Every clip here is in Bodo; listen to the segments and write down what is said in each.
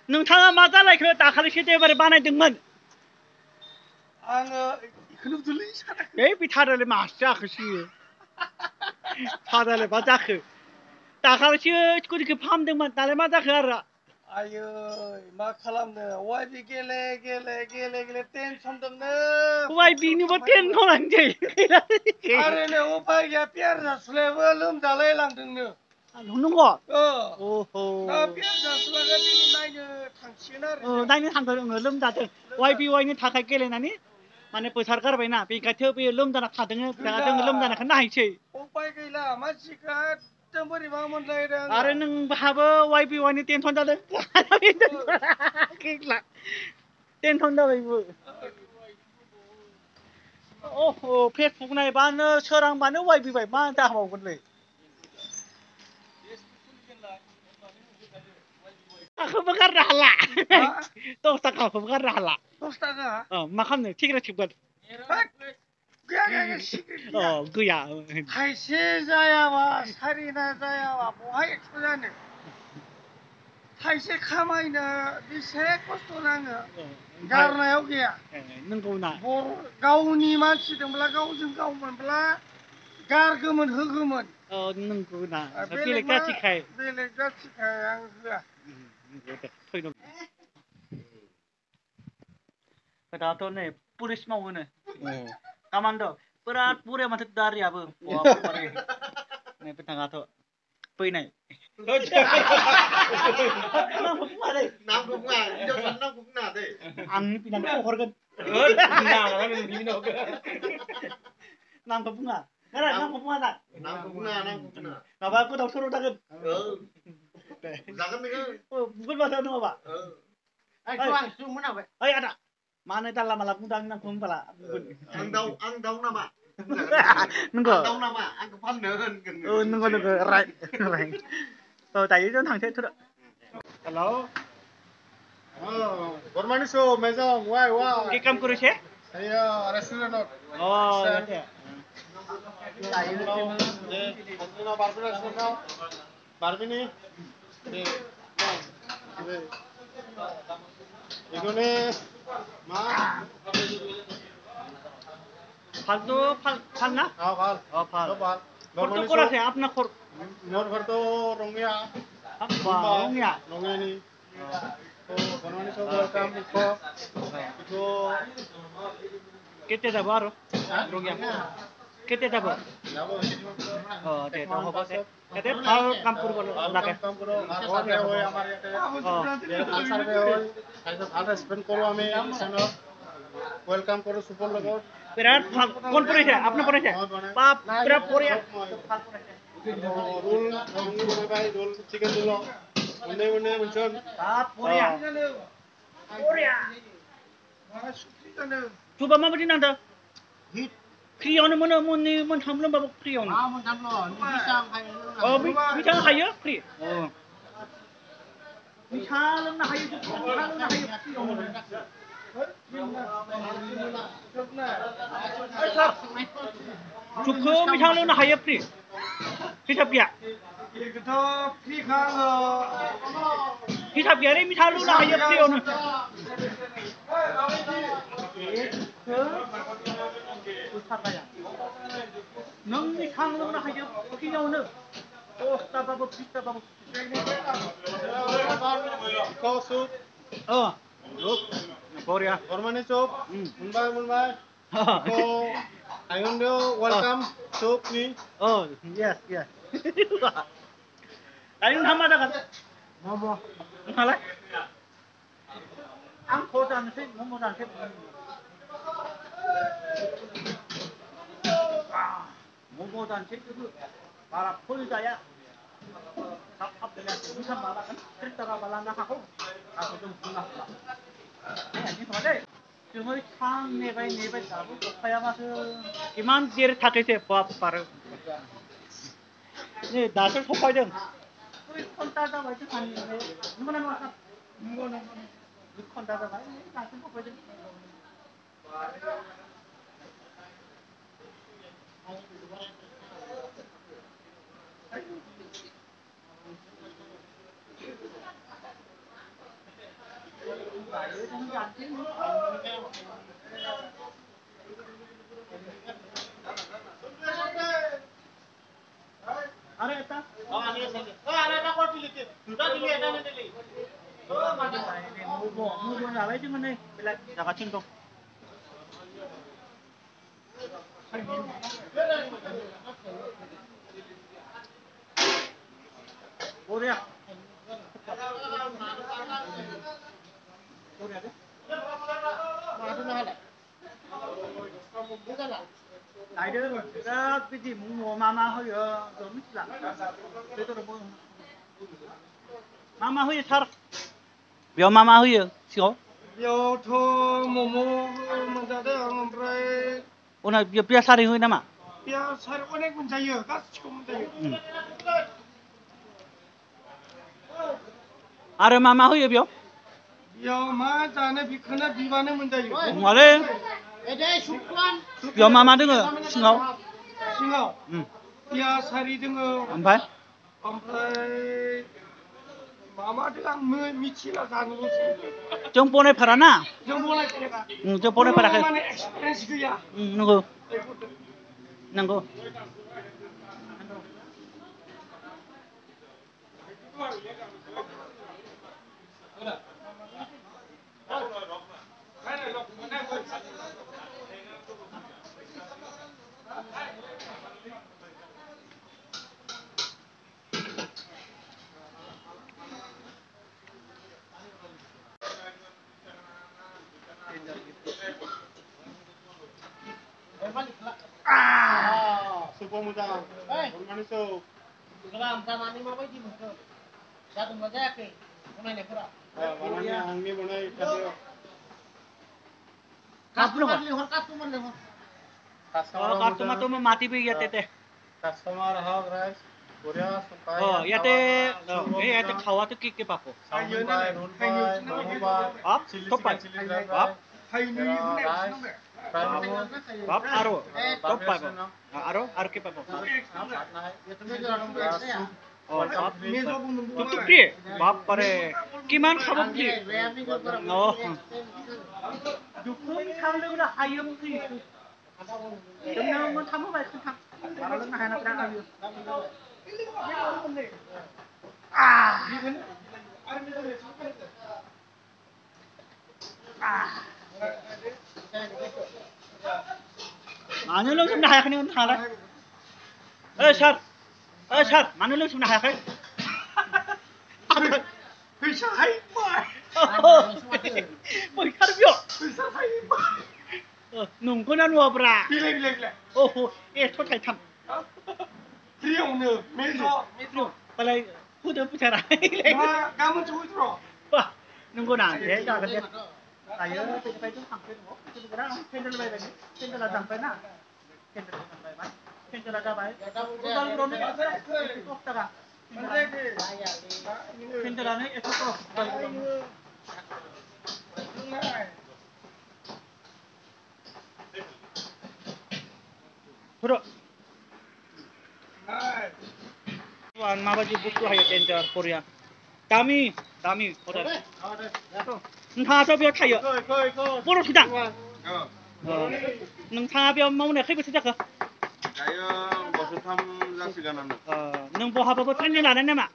नोंथाङा मा जालायखो दाखालिसो एबारे बानायदोंमोन आङो इखौनो बुदोंलै सानाखै बे थादालाय मासो जाखोसो थादालाय मा जाखो दाखालिसो स्कुटिखौ फाहामदोंमोन दालाय मा जाखो आरो आयै मा खालामनो वाइबि गेले गेले गेले गेले टेनसन दोंनो वाय बिनिबो टेनसनानो जायो आरो नै उफाय गैया पियार जासुलायाबो लोमजालाय लांदोंनो नंगौ ओहो दा पियार जासुलाखौ दिनै नायनो थांसिगोन आरो नायनो थांगोन लोमजादों वाइबि वाइनि थाखाय गेलेनानै माने बोथार गारबायना बेखायथ' बेयो लोमजाना थादों दा जोङो लोमजानायखौ नायसै उफाय गैला मानसिखा एकदम बोरैबा मोनलायदों आरो नोंहाबो वाइबि वाइनि टेनसन जादों टेनसन जाबायबो अह फेसबुक नायबानो सोरांबानो वाइबि वाइ मा जाबावगोनलै थाखाखौबो गारनो हाला 10 थाखाखौबो गारनो हाला 10 थाखा मा खालामनो थिग्रा थिबगोन गैया थाइसे जायाबा सारिना जायाबा बहाय एक्स' जानो थाइसे खामायनो बेसे खस्थ' नाङो गारनायाव गैया नंगौना गावनि मानसि दंब्ला गावजों गाव मोनब्ला गारगोमोन होगोमोन नंगौना बेलेग जाथिखाय आं होआ दाथ' नै पुलिस मावोनो कामान्ड' बिराद बुरिया माथो दारियाबो नै बिथाङाथ' फैनाय नामखौ बुङा आंनि बिनानावखौ हरगोन नामखौ बुङा नामखौ बुङा दा माबा गोदाव सोराव जागोन बुगोन माथो नङाबा ओइ आदा मानो दाला माला बुंदों आंनि नामखौ होनबाला आं दाउ नामा नंगौ दाउ नामा आंखौ फाननो होनगोन नंगौ नंगौ राइट दायो जों थांसै hello Good morning, so Mezong. Why? কি কাম কৰিছে Restaurant. Barbini. Igone. Ma. ফালতু ফাল না ভাল ফাল ভাল কত করাছে আপনার খর মোর ঘর তো রঙিয়া রঙিয়া রঙিয়ানি তো বনমানি সব ওয়েলকাম ইকো ইকো কেটে যাব আর রঙিয়া কেটে যাব দে তো হ'ব দে এতে ভাল কাম কৰিব লাগে কাম করো সার্ভে হয় আমার ইয়াতে ভাল সার্ভে হয় ভাল রেসপন্ড করো আমি ওয়েলকাম করো সুপর লগত বিরাট ভাল কোন পড়েছে আপনি পড়েছে বাপ বিরাট পড়িয়া রোল রঙিন ভাই রোল চিকেন রোল মনে মনে মনছন বাপ পড়িয়া পড়িয়া coba mama di nanda kriyon mana muni mentamlo babak kriyon mentamlo oh bisa hayo kri oh bisa na hayo cukup misalnya na hayo kri hisap ya itu free kalau hisap ya ini misalnya na hayo kriyon नोंनि खांलोंनो हायो फ्रियावनो 10 ताबाबो 20 ताबाबो इको सुप बरिया बरमानि सुप मोनबाय इको आयनदो वेलकाम सुप नि yes दायो नोंथाङा मा जागोन मम' नोंहालाय आं ख' जानोसै मम' जानोसै मम' जानोसै बारा फुल जाया थाब नोंथां मालागोन 30 ताकाबा लानो हागौ आंखौ जों बुंनो हाला दे जोङो सां नेबाय दाबो सफाया माथो इमान देर थाखैसो बाप बारो नै दासो सफायदों 2 घन्टा जाबाय जोंहानि नंगौना नङा सार नंगौ 2 घन्टा जाबाय दासो सफायदों Ada eta. Mau nyalai chứ này, lại jaga cinta. Korea. Korea deh. Lại đây rồi, cái gì muốn mua mama hơi rồi mít lắm. Đây tôi mua. Mama hơi thar. Biar mama hơi siapa? बेयावथ' मम' मोनजादों ओमफ्राय Ona biar sari hơi nama. पियाज सार अनेक मोनजायो गासिखौबो मोनजायो Ada mama hơi biar. बेयाव मा जानो बेखौनो बिबानो मोनजायो Male. Biar mama dengar singau. सिङाव पियाज सारि दोङो Ampai. ओमफ्राय मा मा दों आं मिथिला जानोल'सो Jom pone parana. जों बनायफेराखै Jom pone parakai. माने एक्सपिरियेन्स गैया Nunggu. Nunggu. Super mudah. Gimana so? Warnanya angin mana itu? Customer tu mati bi yate te. Customer have rice. Korea supply. Oh yate, yate khawa tu ki papo. Salmon pie, roll pie, momo pie, Up, chili top chicken, pie. chili crab Up, pie, हाइनि rice, fried momo. up, aro, top papo. Aro, ki papo. Soup. Oh, up. मेजो बुंदों Tutup dia. Bap pare. Kiman khabab dia. Oh. Dukung khamle udah ayam sih. Jangan mau tamu baik kan. Kalau nak hendak nak ayam. Mana lu sudah hayak ni untuk halah? Sir. Sir, mana lu sudah hayak? फैसा हाइबाय Boy karbio. फैसा हाइबाय Nunggunan wabra. बिलाइ बिलाइ बिलाइ Oh, थ' थाइथाम. फ्रियावनो मेजो Palay, kuda bicara. मा गाबोन सहैथ्र' Wah, nunggu nanti ya, jangan dia. Ayo, kita itu sampai dulu. Kita kira cendol baik lagi. Cendol ada sampai na. Cendol sampai mana? Cendol ada baik. Udah beroni itu kok Cendol ini itu kok. Bro. Wan mabaji buku hayo cendol Korea. Dami, order. नोंथाङाथ' बेयाव थायो बर' सुदां नोंथाङा बेयाव मावनाया खै बोसोर जाखो Dayo bosotam जासिगोनानो नों बहाबाबो ट्रेनिं लानाय नामा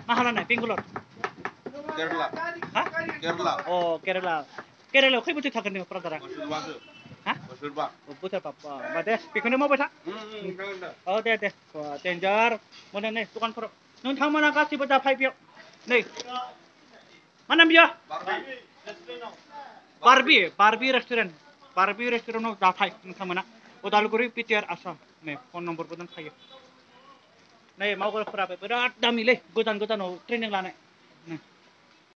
माहा लानाय बेंगालर Kerala हा Kerala अ केरेलायाव खै बोसोर थागोन नोङो ब्रादारा Bosurbaso हा Bosurba बोसोर बाबा होमबा दे बेखौनो मावबाय था जागोन दे दे डेन्जार मोनो नै दखानफोराव नोंथांमोना गासिबो दा फाय बेयाव नै मा नाम बियो बारबि रेस्टुरेन्टआव जाफाय नोंथांमोना उदालगुरि पिटिआर आसाम नै फन नम्बरबो दंखायो नै मावग्राफोराबो बिराद दामिलै गोजानाव ट्रेनिं लानाय